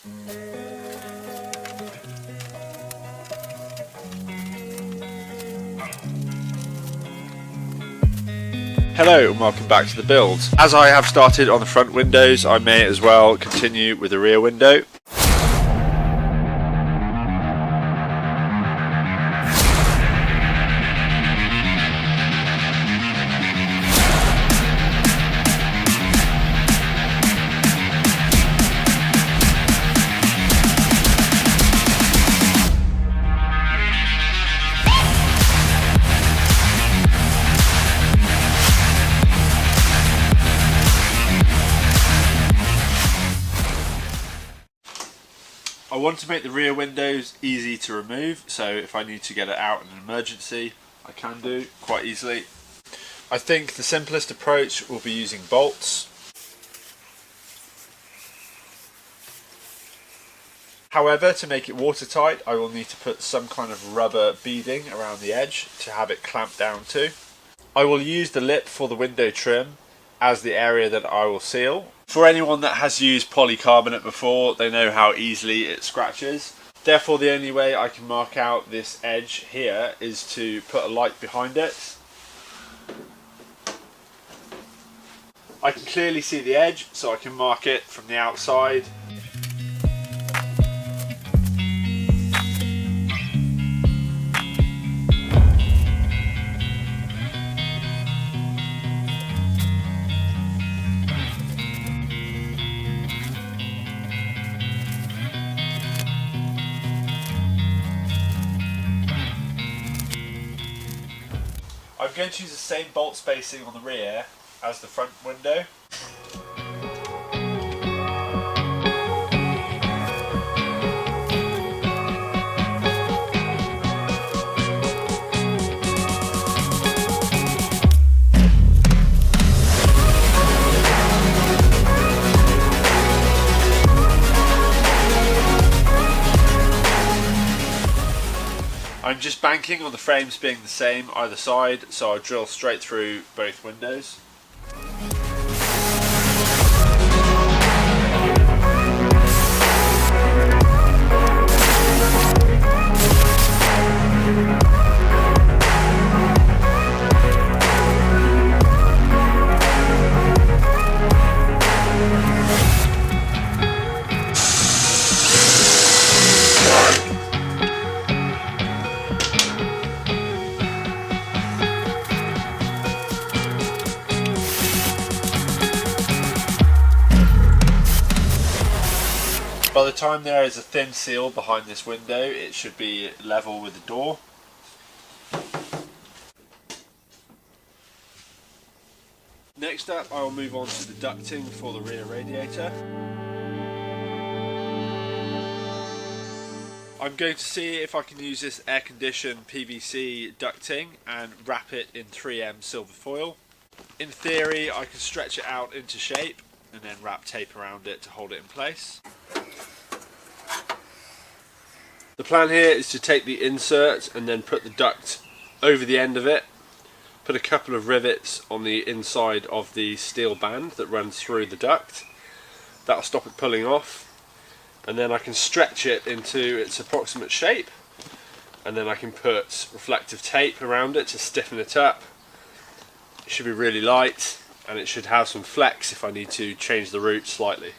Hello and welcome back to the build. As I have started on the front windows, I may as well continue with the rear window. I want to make the rear windows easy to remove, so if I need to get it out in an emergency, I can do quite easily. I think the simplest approach will be using bolts. However, to make it watertight, I will need to put some kind of rubber beading around the edge to have it clamped down to. I will use the lip for the window trim as the area that I will seal. For anyone that has used polycarbonate before, they know how easily it scratches. Therefore, the only way I can mark out this edge here is to put a light behind it. I can clearly see the edge, so I can mark it from the outside. I'm going to use the same bolt spacing on the rear as the front window. I'm just banking on the frames being the same either side, so I drill straight through both windows. By the time there is a thin seal behind this window, it should be level with the door. Next up, I will move on to the ducting for the rear radiator. I'm going to see if I can use this air-conditioned PVC ducting and wrap it in 3M silver foil. In theory, I can stretch it out into shape and then wrap tape around it to hold it in place. The plan here is to take the insert and then put the duct over the end of it, put a couple of rivets on the inside of the steel band that runs through the duct. That'll stop it pulling off, and then I can stretch it into its approximate shape, and then I can put reflective tape around it to stiffen it up. It should be really light, and it should have some flex if I need to change the route slightly.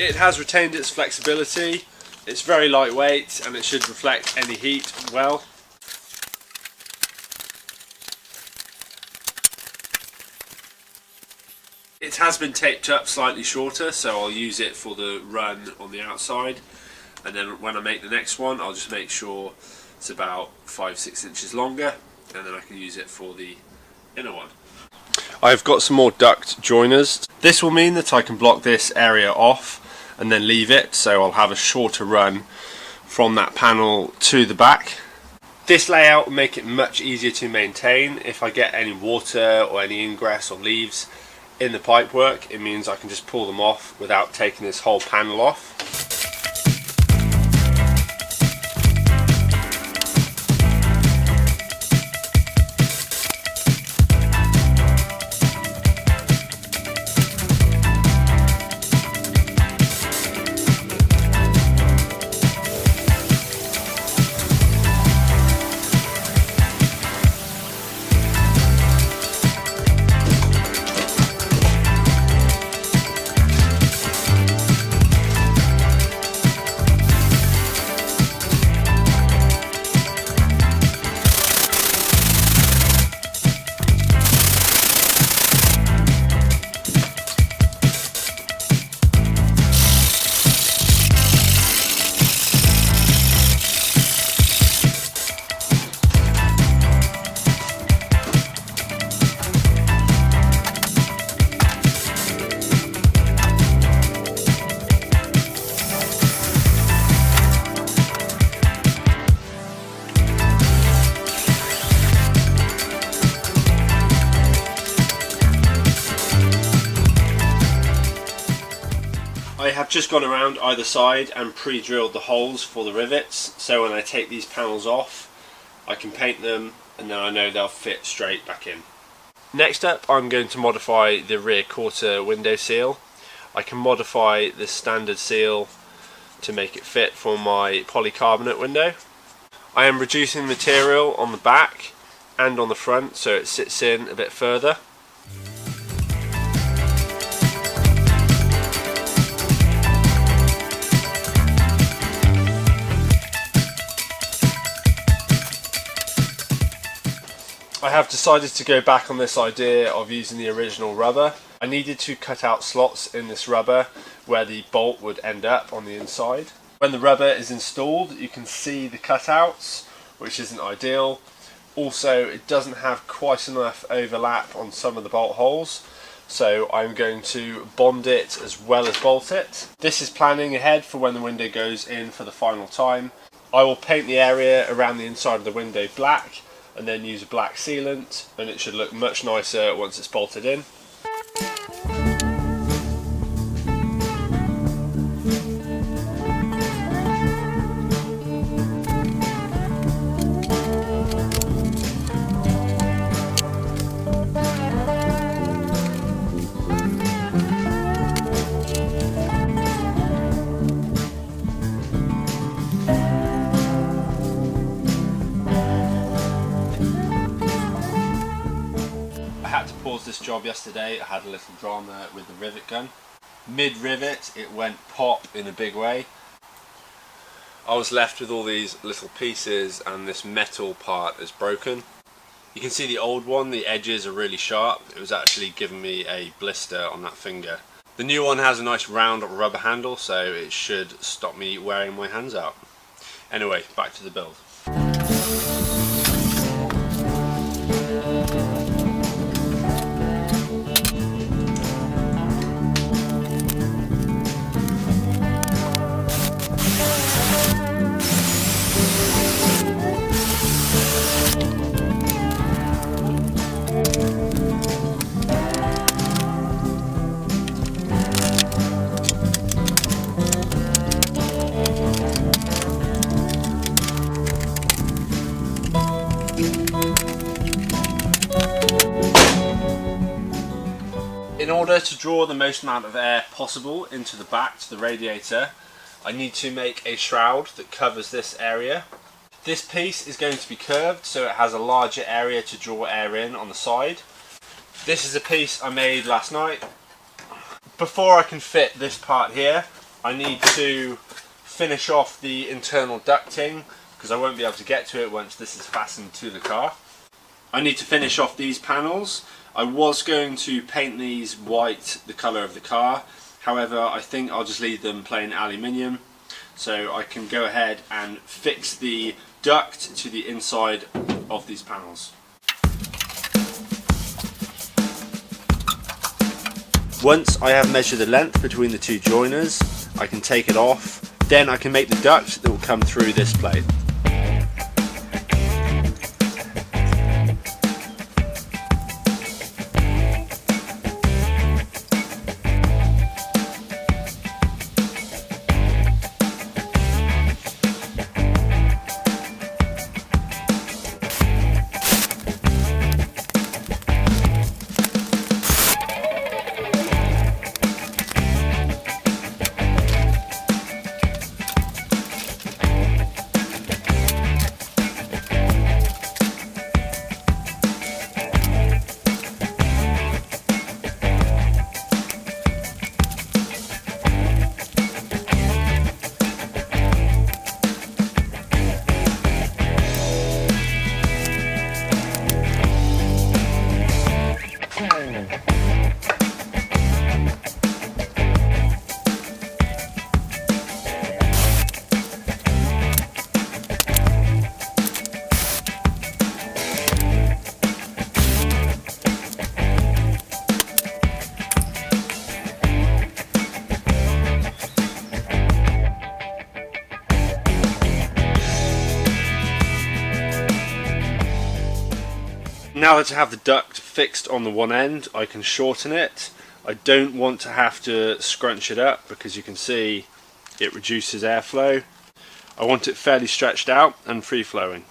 It has retained its flexibility, it's very lightweight and it should reflect any heat well. It has been taped up slightly shorter, so I'll use it for the run on the outside, and then when I make the next one I'll just make sure it's about 5-6 inches longer, and then I can use it for the inner one. I've got some more duct joiners. This will mean that I can block this area off and then leave it, so I'll have a shorter run from that panel to the back. This layout will make it much easier to maintain. If I get any water or any ingress or leaves in the pipework, it means I can just pull them off without taking this whole panel off. I have just gone around either side and pre-drilled the holes for the rivets, so when I take these panels off I can paint them and then I know they'll fit straight back in. Next up, I'm going to modify the rear quarter window seal. I can modify the standard seal to make it fit for my polycarbonate window. I am reducing the material on the back and on the front so it sits in a bit further. I have decided to go back on this idea of using the original rubber. I needed to cut out slots in this rubber where the bolt would end up on the inside. When the rubber is installed, you can see the cutouts, which isn't ideal. Also, it doesn't have quite enough overlap on some of the bolt holes, so I'm going to bond it as well as bolt it. This is planning ahead for when the window goes in for the final time. I will paint the area around the inside of the window black and then use a black sealant, and it should look much nicer once it's bolted in. This job yesterday, I had a little drama with the rivet gun. Mid rivet it went pop in a big way. I was left with all these little pieces and this metal part is broken. You can see the old one, the edges are really sharp. It was actually giving me a blister on that finger. The new one has a nice round rubber handle, so it should stop me wearing my hands out. Anyway, back to the build. In order to draw the most amount of air possible into the back to the radiator, I need to make a shroud that covers this area. This piece is going to be curved so it has a larger area to draw air in on the side. This is a piece I made last night. Before I can fit this part here, I need to finish off the internal ducting because I won't be able to get to it once this is fastened to the car. I need to finish off these panels. I was going to paint these white, the colour of the car, however I think I'll just leave them plain aluminium so I can go ahead and fix the duct to the inside of these panels. Once I have measured the length between the two joiners, I can take it off, then I can make the duct that will come through this plate. Now that I have the duct fixed on the one end, I can shorten it. I don't want to have to scrunch it up because you can see it reduces airflow. I want it fairly stretched out and free flowing.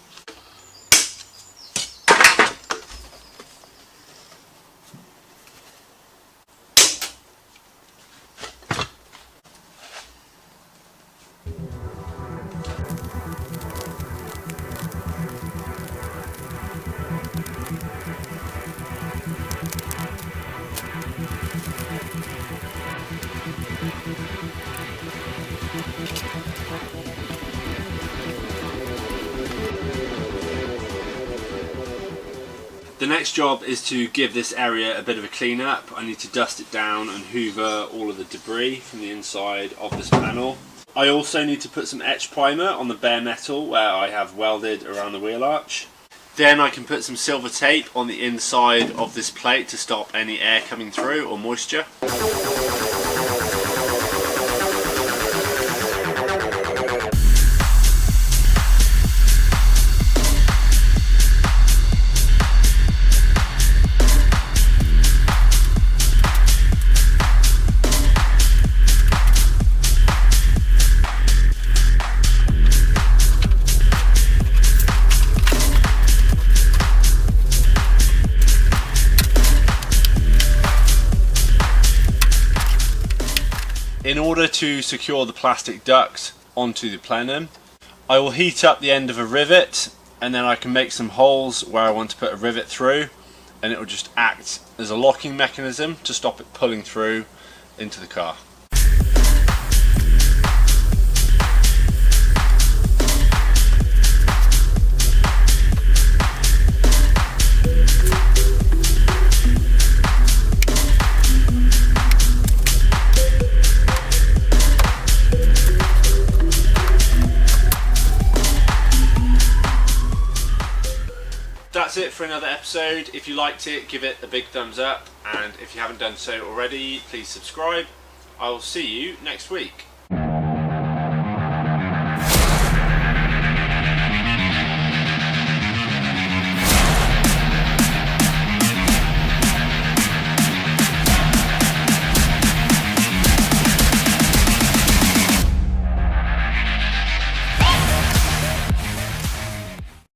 The next job is to give this area a bit of a clean up. I need to dust it down and hoover all of the debris from the inside of this panel. I also need to put some etch primer on the bare metal where I have welded around the wheel arch. Then I can put some silver tape on the inside of this plate to stop any air coming through or moisture. In order to secure the plastic duct onto the plenum, I will heat up the end of a rivet, and then I can make some holes where I want to put a rivet through, and it will just act as a locking mechanism to stop it pulling through into the car. That's it for another episode. If you liked it, give it a big thumbs up, and if you haven't done so already, please subscribe. I will see you next week.